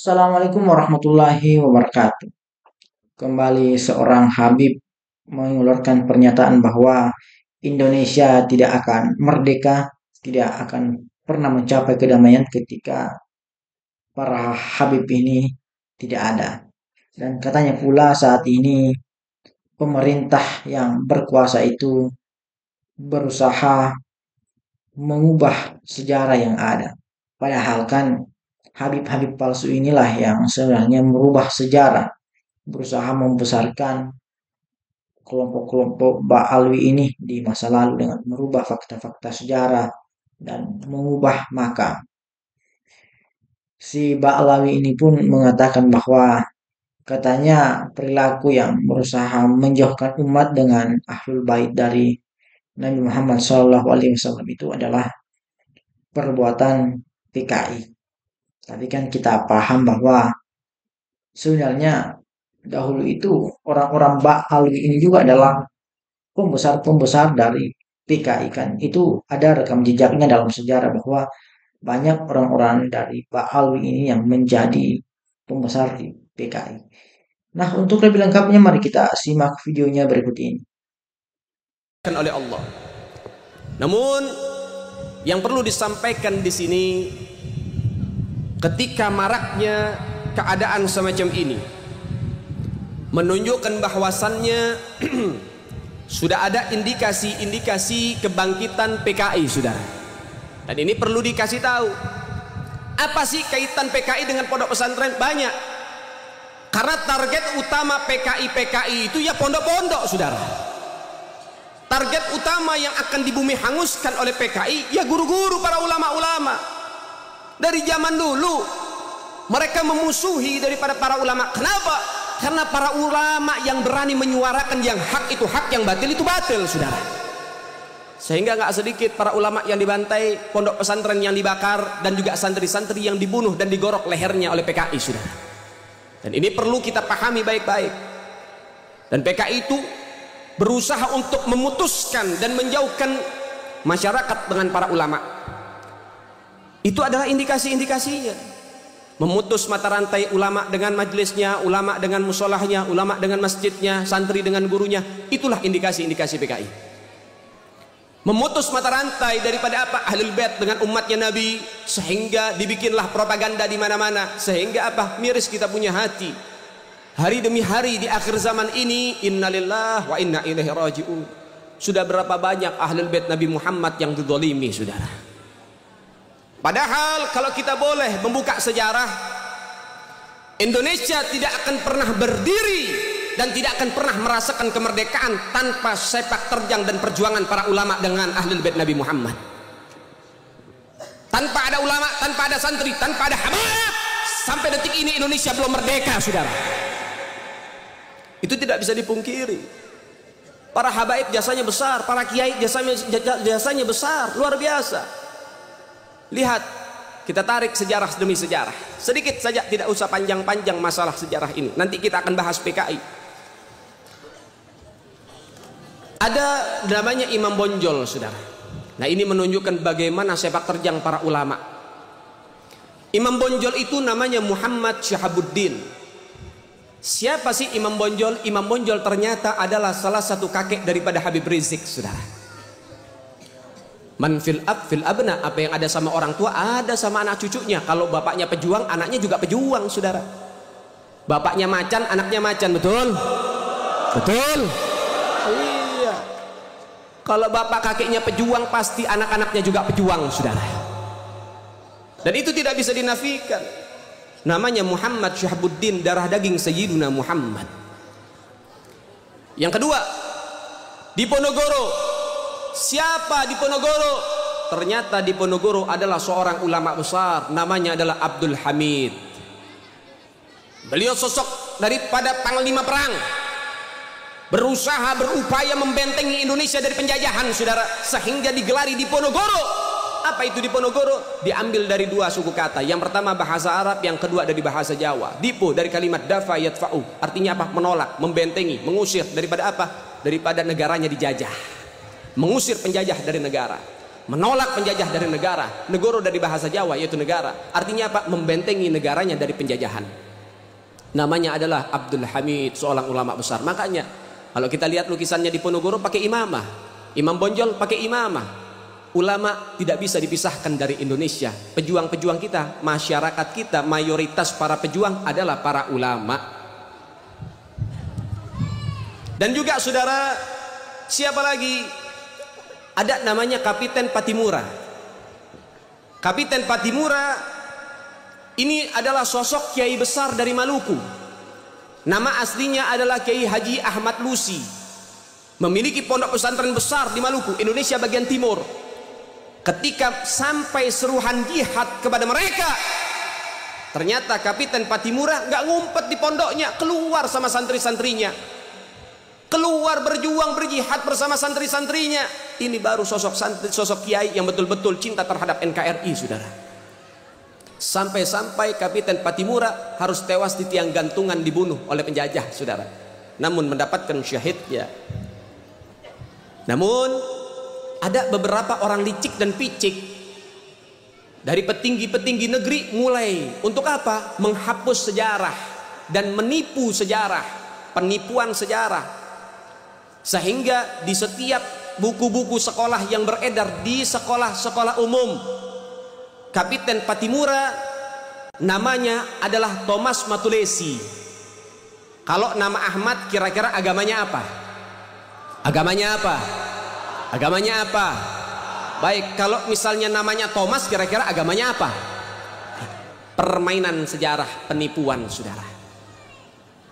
Assalamualaikum warahmatullahi wabarakatuh. Kembali seorang Habib mengeluarkan pernyataan bahwa Indonesia tidak akan merdeka, tidak akan pernah mencapai kedamaian ketika para Habib ini tidak ada. Dan katanya pula saat ini pemerintah yang berkuasa itu berusaha mengubah sejarah yang ada. Padahal kan Habib-habib palsu inilah yang sebenarnya merubah sejarah, berusaha membesarkan kelompok-kelompok Ba'alwi ini di masa lalu dengan merubah fakta-fakta sejarah dan mengubah makam. Si Ba'alawi ini pun mengatakan bahwa katanya perilaku yang berusaha menjauhkan umat dengan Ahlul Bait dari Nabi Muhammad SAW itu adalah perbuatan PKI. Tapi kan kita paham bahwa sebenarnya dahulu itu orang-orang Ba'alwi ini juga adalah pembesar-pembesar dari PKI kan. Itu ada rekam jejaknya dalam sejarah bahwa banyak orang-orang dari Ba'alwi ini yang menjadi pembesar di PKI. Nah, untuk lebih lengkapnya mari kita simak videonya berikut ini. Oleh Allah. Namun yang perlu disampaikan di sini, ketika maraknya keadaan semacam ini menunjukkan bahwasannya sudah ada indikasi-indikasi kebangkitan PKI, saudara. Dan ini perlu dikasih tahu. Apa sih kaitan PKI dengan pondok pesantren? Banyak. Karena target utama PKI itu ya pondok-pondok, saudara. Target utama yang akan dibumi hanguskan oleh PKI ya guru-guru, para ulama-ulama. Dari zaman dulu mereka memusuhi daripada para ulama. Kenapa? Karena para ulama yang berani menyuarakan yang hak itu hak, yang batil itu batil, saudara. Sehingga nggak sedikit para ulama yang dibantai, pondok pesantren yang dibakar, dan juga santri-santri yang dibunuh dan digorok lehernya oleh PKI, saudara. Dan ini perlu kita pahami baik-baik. Dan PKI itu berusaha untuk memutuskan dan menjauhkan masyarakat dengan para ulama. Itu adalah indikasi-indikasinya. Memutus mata rantai ulama dengan majelisnya, ulama dengan musolahnya, ulama dengan masjidnya, santri dengan gurunya. Itulah indikasi-indikasi PKI. Memutus mata rantai daripada apa? Ahlul Bait dengan umatnya Nabi, sehingga dibikinlah propaganda di mana-mana. Sehingga apa? Miris kita punya hati. Hari demi hari di akhir zaman ini, innalillahi wa inna ilaihi raji'un. Sudah berapa banyak Ahlul Bait Nabi Muhammad yang dizalimi, saudara. Padahal kalau kita boleh membuka sejarah, Indonesia tidak akan pernah berdiri dan tidak akan pernah merasakan kemerdekaan tanpa sepak terjang dan perjuangan para ulama dengan Ahlul Bait Nabi Muhammad. Tanpa ada ulama, tanpa ada santri, tanpa ada habaib, sampai detik ini Indonesia belum merdeka, saudara. Itu tidak bisa dipungkiri. Para habaib jasanya besar, para kiai jasanya besar, luar biasa. Lihat, kita tarik sejarah demi sejarah. Sedikit saja, tidak usah panjang-panjang masalah sejarah ini. Nanti kita akan bahas PKI. Ada namanya Imam Bonjol, saudara. Nah, ini menunjukkan bagaimana sepak terjang para ulama. Imam Bonjol itu namanya Muhammad Syahabuddin. Siapa sih Imam Bonjol? Imam Bonjol ternyata adalah salah satu kakek daripada Habib Rizik, saudara. Man fil abna, apa yang ada sama orang tua ada sama anak cucunya. Kalau bapaknya pejuang, anaknya juga pejuang, saudara. Bapaknya macan, anaknya macan, betul? Betul? Iya. Kalau bapak kakeknya pejuang, pasti anak-anaknya juga pejuang, saudara. Dan itu tidak bisa dinafikan. Namanya Muhammad Syahabuddin, darah daging Sayyiduna Muhammad. Yang kedua, di Ponorogo. Siapa di Ponorogo? Ternyata di Ponorogo adalah seorang ulama besar, namanya adalah Abdul Hamid. Beliau sosok daripada panglima perang, berusaha berupaya membentengi Indonesia dari penjajahan, saudara, sehingga digelari di Ponorogo. Apa itu di Ponorogo? Diambil dari dua suku kata. Yang pertama bahasa Arab, yang kedua dari bahasa Jawa. Dipo dari kalimat dafa yadfa'u. Artinya apa? Menolak, membentengi, mengusir daripada apa? Daripada negaranya dijajah. Mengusir penjajah dari negara. menolak penjajah dari negara. Negoro dari bahasa Jawa yaitu negara, artinya apa? Membentengi negaranya dari penjajahan. Namanya adalah Abdul Hamid, seorang ulama besar. Makanya kalau kita lihat lukisannya di Ponorogo pakai imamah, Imam Bonjol pakai imamah. Ulama tidak bisa dipisahkan dari Indonesia. Pejuang-pejuang kita, masyarakat kita, mayoritas para pejuang adalah para ulama. Dan juga saudara, siapa lagi? Ada namanya Kapiten Patimura. Kapiten Patimura ini adalah sosok kiai besar dari Maluku. Nama aslinya adalah Kiai Haji Ahmad Lusi. Memiliki pondok pesantren besar di Maluku, Indonesia bagian timur. Ketika sampai seruhan jihad kepada mereka, ternyata Kapiten Patimura nggak ngumpet di pondoknya, keluar sama santri-santrinya, keluar berjuang berjihad bersama santri-santrinya. Ini baru sosok kiai yang betul-betul cinta terhadap NKRI, saudara. Sampai-sampai Kapiten Patimura harus tewas di tiang gantungan, dibunuh oleh penjajah, saudara. Namun mendapatkan syahidnya. Namun ada beberapa orang licik dan picik dari petinggi-petinggi negeri mulai untuk apa? Menghapus sejarah dan menipu sejarah, penipuan sejarah. Sehingga di setiap buku-buku sekolah yang beredar di sekolah-sekolah umum, Kapiten Patimura namanya adalah Thomas Matulesi. Kalau nama Ahmad kira-kira agamanya apa? Agamanya apa? Agamanya apa? Baik, kalau misalnya namanya Thomas, kira-kira agamanya apa? Permainan sejarah, penipuan, saudara.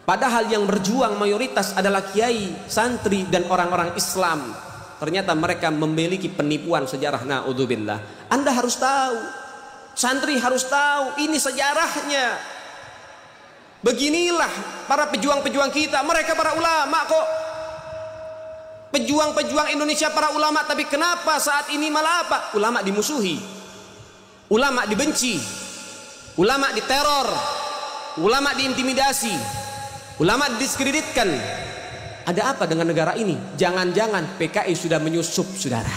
Padahal yang berjuang mayoritas adalah kiai, santri, dan orang-orang Islam. Ternyata mereka memiliki penipuan sejarah. Na'udzubillah. Anda harus tahu, santri harus tahu, ini sejarahnya. Beginilah para pejuang-pejuang kita, mereka para ulama kok. Pejuang-pejuang Indonesia para ulama, tapi kenapa saat ini malah apa? Ulama dimusuhi, ulama dibenci, ulama diteror, ulama diintimidasi, ulama didiskreditkan. Ada apa dengan negara ini? Jangan-jangan PKI sudah menyusup, saudara.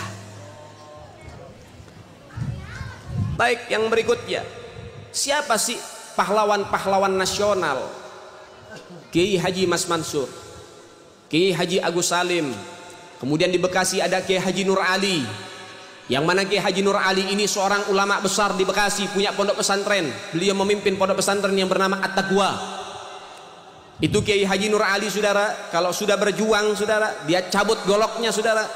Baik, yang berikutnya, siapa sih pahlawan-pahlawan nasional? Kiai Haji Mas Mansur, Kiai Haji Agus Salim. Kemudian di Bekasi ada Kiai Haji Nur Ali, yang mana Kiai Haji Nur Ali ini seorang ulama besar di Bekasi, punya pondok pesantren. Beliau memimpin pondok pesantren yang bernama At-Taqwa. Itu Kiai Haji Nur Ali, saudara. Kalau sudah berjuang, saudara, dia cabut goloknya, saudara.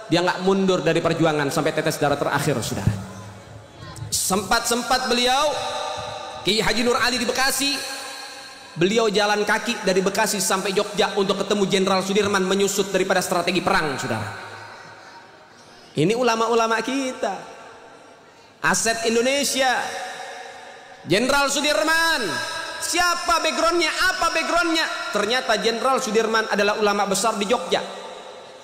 Dia nggak mundur dari perjuangan sampai tetes darah terakhir, saudara. Sempat beliau Kiai Haji Nur Ali di Bekasi, beliau jalan kaki dari Bekasi sampai Jogja untuk ketemu Jenderal Sudirman, menyusut daripada strategi perang, saudara. Ini ulama-ulama kita, aset Indonesia. Jenderal Sudirman, siapa backgroundnya? Apa backgroundnya? Ternyata Jenderal Sudirman adalah ulama besar di Jogja.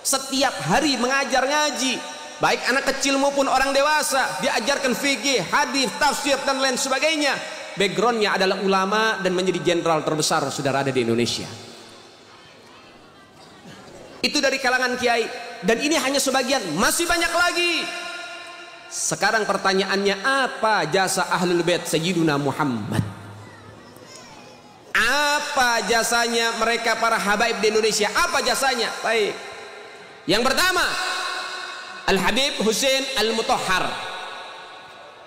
Setiap hari mengajar ngaji, baik anak kecil maupun orang dewasa, diajarkan fikih, hadis, tafsir, dan lain sebagainya. Backgroundnya adalah ulama dan menjadi jenderal terbesar, saudara, ada di Indonesia. Itu dari kalangan kiai, dan ini hanya sebagian, masih banyak lagi. Sekarang pertanyaannya, apa jasa Ahlul Bait Sayyiduna Muhammad? Apa jasanya mereka para habaib di Indonesia? Apa jasanya? Baik, yang pertama, Al-Habib Husain Al-Mutahhar.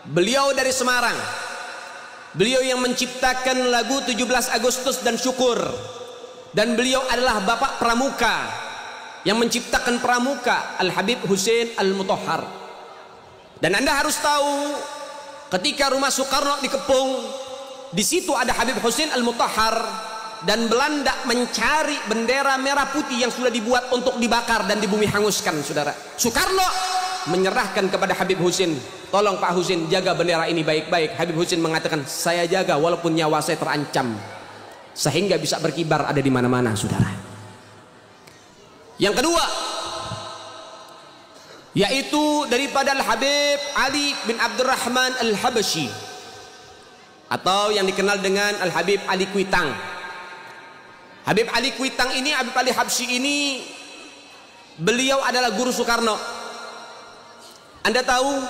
Beliau dari Semarang. Beliau yang menciptakan lagu 17 Agustus dan Syukur. Dan beliau adalah bapak pramuka yang menciptakan pramuka, Al-Habib Husain Al-Mutahhar. Dan Anda harus tahu, ketika rumah Soekarno dikepung, di situ ada Habib Husain Al-Mutahhar, dan Belanda mencari bendera merah putih yang sudah dibuat untuk dibakar dan dibumi hanguskan, saudara. Soekarno menyerahkan kepada Habib Husain, tolong Pak Husain jaga bendera ini baik-baik. Habib Husain mengatakan, saya jaga walaupun nyawa saya terancam, sehingga bisa berkibar ada di mana-mana, saudara. Yang kedua, yaitu daripada Al-Habib Ali bin Abdurrahman Al-Habashi, atau yang dikenal dengan Al-Habib Ali Kuitang. Habib Ali Kuitang ini, Habib Ali Habsyi ini, beliau adalah guru Soekarno. Anda tahu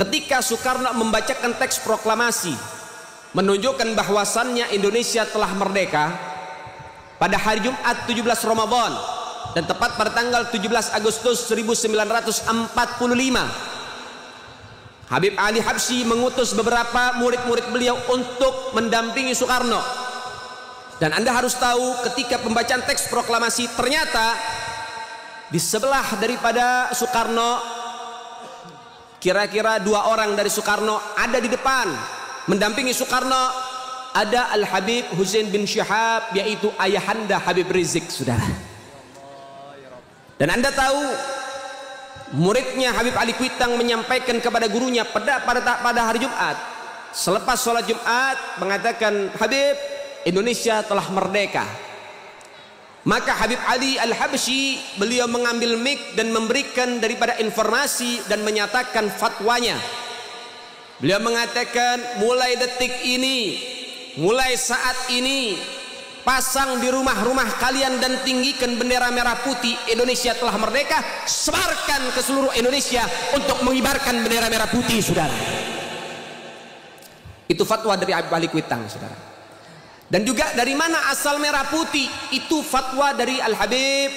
ketika Soekarno membacakan teks proklamasi menunjukkan bahwasannya Indonesia telah merdeka pada hari Jumat 17 Ramadan dan tepat pada tanggal 17 Agustus 1945, Habib Ali Habsyi mengutus beberapa murid-murid beliau untuk mendampingi Soekarno. Dan Anda harus tahu ketika pembacaan teks proklamasi ternyata di sebelah daripada Soekarno, kira-kira 2 orang dari Soekarno ada di depan mendampingi Soekarno. Ada Al-Habib Husain bin Syihab, yaitu ayahanda Habib Rizik, saudara. Dan Anda tahu muridnya Habib Ali Kuitang menyampaikan kepada gurunya pada hari Jumat selepas sholat Jumat mengatakan, Habib, Indonesia telah merdeka. Maka Habib Ali Al-Habsyi beliau mengambil mic dan memberikan daripada informasi dan menyatakan fatwanya. Beliau mengatakan, mulai detik ini, mulai saat ini, pasang di rumah-rumah kalian dan tinggikan bendera merah putih. Indonesia telah merdeka. Sebarkan ke seluruh Indonesia untuk mengibarkan bendera merah putih, saudara. Itu fatwa dari Habib Ali Kuitang, saudara. Dan juga dari mana asal merah putih? Itu fatwa dari Al-Habib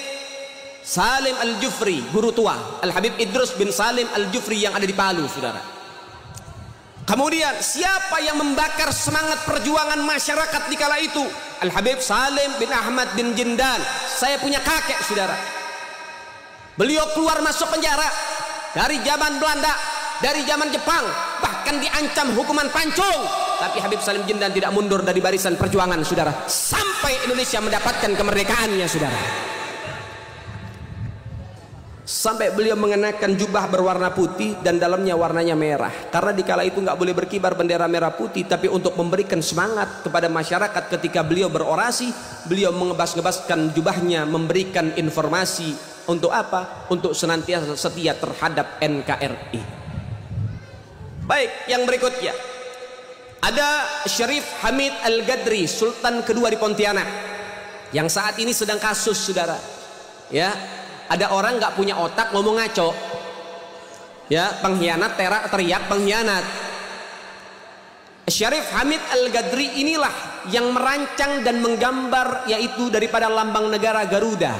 Salim Al-Jufri, guru tua Al-Habib Idrus bin Salim Al-Jufri yang ada di Palu, saudara. Kemudian siapa yang membakar semangat perjuangan masyarakat di kala itu? Al-Habib Salim bin Ahmad bin Jindan. Saya punya kakek, saudara. Beliau keluar masuk penjara dari zaman Belanda, dari zaman Jepang, bahkan diancam hukuman pancung. Tapi Habib Salim Jindan tidak mundur dari barisan perjuangan, saudara, sampai Indonesia mendapatkan kemerdekaannya, saudara. Sampai beliau mengenakan jubah berwarna putih dan dalamnya warnanya merah, karena di kala itu nggak boleh berkibar bendera merah putih. Tapi untuk memberikan semangat kepada masyarakat ketika beliau berorasi, beliau mengebas-ngebaskan jubahnya, memberikan informasi. Untuk apa? Untuk senantiasa setia terhadap NKRI. Baik, yang berikutnya ada Syarif Hamid Al-Gadri, Sultan kedua di Pontianak, yang saat ini sedang kasus, saudara. Ya, ada orang nggak punya otak ngomong ngaco, ya, pengkhianat, teriak pengkhianat. Syarif Hamid Al-Gadri inilah yang merancang dan menggambar, yaitu daripada lambang negara Garuda.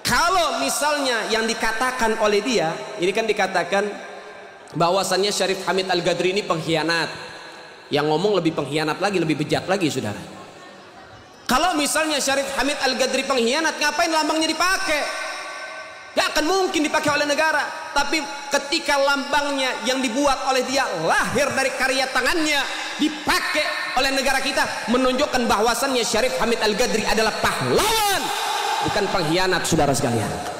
Kalau misalnya yang dikatakan oleh dia, ini kan dikatakan bahwasannya Syarif Hamid Al-Gadri ini pengkhianat, yang ngomong lebih pengkhianat lagi, lebih bejat lagi, saudara. Kalau misalnya Syarif Hamid Al-Gadri pengkhianat, ngapain lambangnya dipakai? Gak akan mungkin dipakai oleh negara. Tapi ketika lambangnya yang dibuat oleh dia, lahir dari karya tangannya, dipakai oleh negara kita, menunjukkan bahwasannya Syarif Hamid Al-Gadri adalah pahlawan, bukan pengkhianat, saudara sekalian.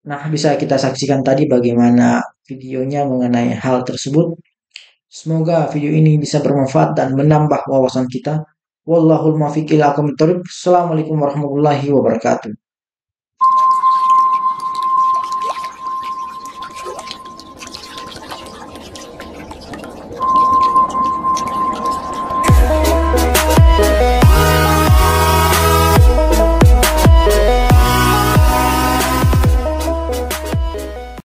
Nah, bisa kita saksikan tadi bagaimana videonya mengenai hal tersebut. Semoga video ini bisa bermanfaat dan menambah wawasan kita. Wallahul muwaffiq ila aqwamit thoriq. Assalamualaikum warahmatullahi wabarakatuh.